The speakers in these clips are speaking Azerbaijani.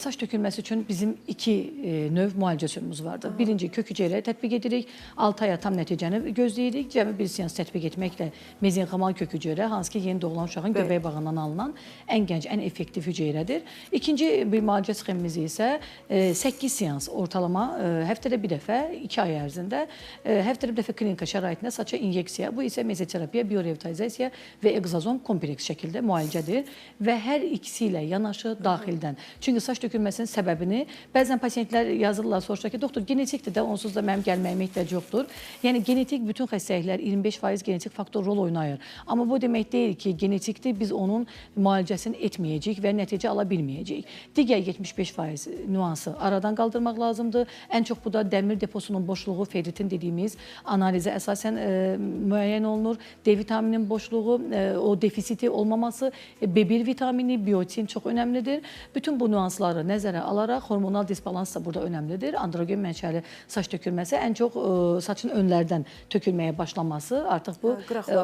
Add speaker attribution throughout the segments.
Speaker 1: Saç tökülməsi üçün bizim iki növ müalicə üsulumuz vardır. Birinci, kök hüceyrəyə tətbiq edirik. 6 aya tam nəticəni gözləyirik. Cəmi bir seans tətbiq etməklə mezenximal kök hüceyrə, hansı ki, yeni doğulan uşağın göbək bağından alınan ən gənc, ən effektiv hüceyrədir. İkinci bir müalicə sxemimiz isə 8 seans ortalama həftədə bir dəfə, 2 ay ərzində həftədə bir dəfə klinika şəraitində saça inyeksiya, bu isə mezoterapiya, biorevitalizasiya və egzazom kompleks şəkildə müalicədir və hər ikisi ilə yanaşı daxildən. Çünki saç tökülməsinin səbəbini bəzən pasientlər yazırlar, soruşlar ki, doktor, genetikdir də, onsuz da mənim gəlməyimə ehtiyac yoxdur. Yəni, genetik bütün xəstəliklər 25% genetik faktor rol oynayır. Amma bu demək deyil ki, genetikdir, biz onun müalicəsini etməyəcəyik və nəticə ala bilməyəcəyik. Digər 75% nüansı aradan qaldırmaq lazımdır. Ən çox bu da dəmir deposunun boşluğu, ferritin dediyimiz analizə əsasən müəyyən olunur. D vitamininin boşluğu, o defisiti olmaması, B1 vitamini, biotin çox önəmlidir. Bütün bu nüansları nəzərə alaraq hormonal disbalans da burada önəmlidir. Androgen mənşəli saç tökülməsi ən çox saçın önlərdən tökülməyə başlaması, artıq bu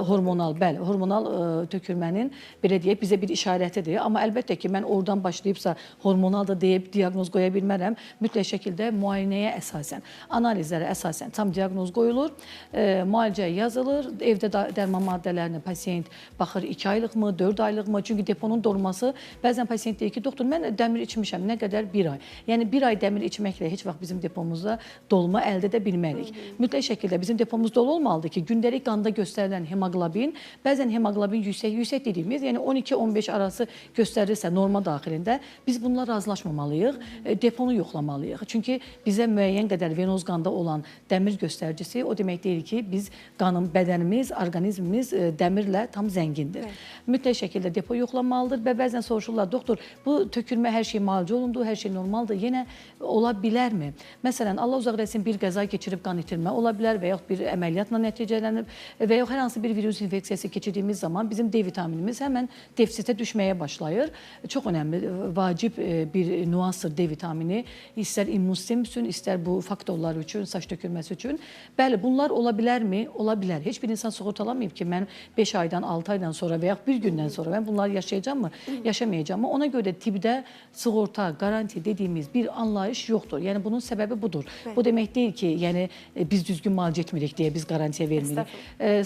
Speaker 1: hormonal, bəli, hormonal tökülmənin belə deyək bizə bir işarətidir. Amma əlbəttə ki, mən oradan başlayıbsa hormonaldır deyib diaqnoz qoya bilmərəm. Mütləq şəkildə müayinəyə əsasən, analizlərə əsasən tam diaqnoz qoyulur, müalicə yazılır, evdə dərman maddələrini pasiyent baxır 2 aylıqmı, 4 aylıqmı? Çünki deponun dolması, bəzən pasiyent deyir ki, doktor, mən dəmir içmişəm, nə qədər? 1 ay. Yəni, 1 ay dəmir içməklə heç vaxt bizim depomuzda dolma əldə edə bilmərik. Mütləq şəkildə bizim depomuz dolu olmalıdır ki, gündəlik qanda göstərilən hemoqlobin, bəzən hemoqlobin yüksək dediyimiz, yəni 12-15 arası göstərilirsə norma daxilində, biz bununla razılaşmamalıyıq, deponu yoxlamalıyıq. Çünki bizə müəyyən qədər venoz qanda olan dəmir göstəricisi, o demək deyil ki, biz qanın, bədənimiz, orqanizmimiz dəmirlə tam zəngindir. Mütləq şəkildə depo yoxlanmalıdır və bəzən soruşurlar, doktor, bu tökülmə hər şey müalicə olundu, hər şey normaldır, yenə ola bilərmi? Məsələn, Allah uzaq eləsin, bir qəza keçirib qan itirmə ola bilər və yaxud bir əməliyyatla nəticələnib və yaxud hər hansı bir virus infeksiyası keçirdiyimiz zaman bizim D vitaminimiz həmən defisitə düşməyə başlayır. Çox önəmli, vacib bir nüansdır D vitamini. İstər immun sistem üçün, istər bu faktorlar üçün, saç tökülməsi üçün. Bəli, bunlar ola bilərmi? Ola bilər. Heç bir insan sığortalamayıb ki, mən 5 aydan, 6 aydan sonra və yaxud bir gündən sonra mən bunları yaşayacağım mı, yaşamayacağım mı? Ona görə də tibdə sığorta, garanti dediyimiz bir anlayış yoxdur. Yəni, bunun səbəbi budur. Bu demək deyil ki, yəni, biz düzgün müalicə etmirik deyə biz garantiya vermirik.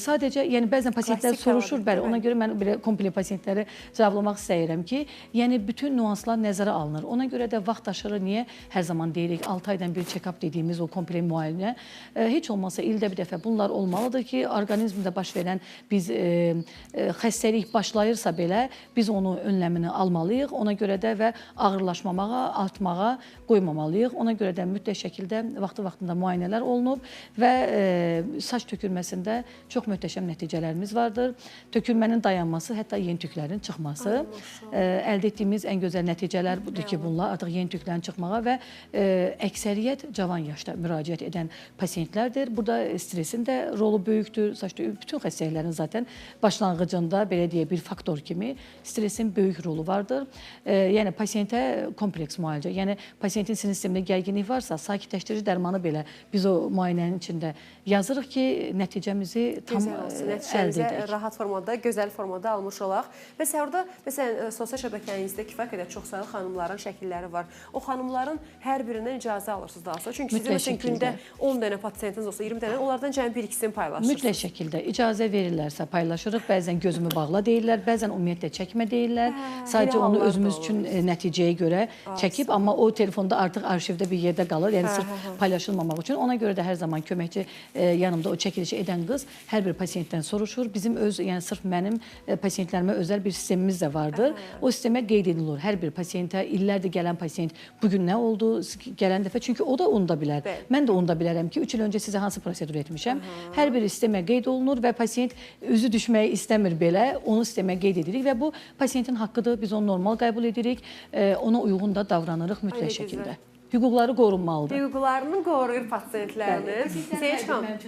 Speaker 1: Sadəcə, yəni, bəzən pasiyentlər soruşur, bəli, ona görə mən belə komple pasiyentləri cavablamaq istəyirəm ki, yəni, bütün nüanslar nəzərə alınır. Ona görə də vaxt aşırı niyə hər zaman deyirik, 6 aydan bir check-up dediyimiz o komple müayinə, heç olmasa ildə bir dəfə bunlar olmalıdır ki, orqanizmdə baş verən biz xəstəlik başlayırsa belə, biz onu önləmini almalıyıq. Ona görə də və ağırlaşmamağa, artmağa qoymamalıyıq. Ona görə də mütləq şəkildə vaxtı-vaxtında müayinələr olunub və saç tökülməsində çox möhtəşəm nəticələrimiz vardır. Tökülmənin dayanması, hətta yeni tüklərin çıxması. Əldə etdiyimiz ən gözəl nəticələr budur ki, bunlar artıq yeni tüklərin çıxmağa və əksəriyyət cavan yaşda müraciət edən pasiyentlərdir. Burada stresin də rolu böyükdür. Bütün xəstəliklərin zaten başlanğıcında, belə deyək, bir faktor kimi stresin böyük rolu vardır. Yəni, pasiyentə kompleks müalicə, yəni pasiyentin sinir sistemində gərginlik varsa, sakitləşdirici dərmanı belə biz o müayinənin içində yazırıq ki, nəticəmizi tam əldə edək.
Speaker 2: Rahat formada, gözəl formada almış olaq. Və orada, məsələn, sosial şəbəkənizdə kifayət qədər çox sayılı xanımların şəkilləri var. O xanımların hər birindən icazə alırsınız daha sonra. Çünki sizin məsələn gündə 10 dənə pasiyentiniz olsa, 20 dənə, onlardan cəmi 1-2-sini paylaşırsınız.
Speaker 1: Mütləq şəkildə icazə verirlərsə paylaşırıq. Bəzən gözümü bağla deyirlər, bəzən ümumiyyətlə çəkmə deyirlər. Sadəcə onu özümüz üçün nəticəyə görə çəkib, amma o telefonda artıq arşivdə bir yerdə qalır, yəni sırf paylaşılmamaq üçün. Ona görə də hər zaman köməkçi yanımda o çəkilişi edən qız hər bir pasiyentdən soruşur. Bizim öz, yəni sırf mənim pasiyentlərimə özəl bir sistemimiz də vardır. O sistemə qeyd edilir. Hər bir pasiyentə, illərdir gələn pasiyent bugün nə oldu, gələn dəfə, çünki o da unuda bilər. Mən də unuda bilərəm ki, 3 il öncə sizə hansı prosedur etmişəm. Hər bir sistemə qeyd olunur və pasiyent üzü düşməyi istəmir belə, onu sistemə qeyd edirik və bu pasiyentin haqqıdır, biz onu normal qəbul edirik, ona uyğun da davranırıq mütləq şəkildə. Hüquqları qorunmalıdır.
Speaker 2: Hüquqlarını qoruyur pasiyentlərinin.